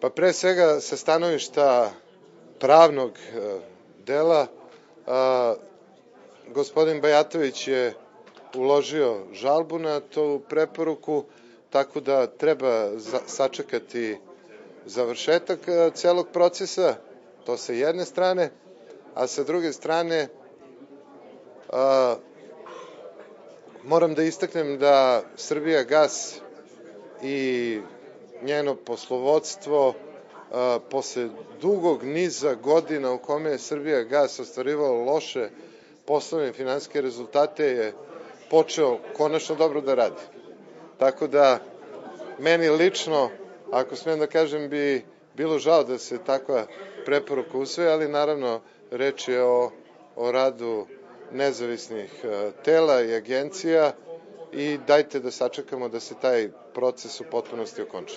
Pa pre svega sa stanovišta pravnog dela, gospodin Bajatović je uložio žalbu na tu preporuku, tako da treba sačekati završetak celog procesa, to sa jedne strane, a sa druge strane moram da istaknem da Srbijagas i njeno poslovodstvo posle dugog niza godina u kome je Srbijagas ostvarivao loše poslovne finansijske rezultate je počeo konačno dobro da radi. Tako da meni lično, ako smem da kažem, bi bilo žao da se takva preporuka usvoji, ali naravno reč je o radu nezavisnih tela i agencija i dajte da sačekamo da se taj proces u potpunosti okonča.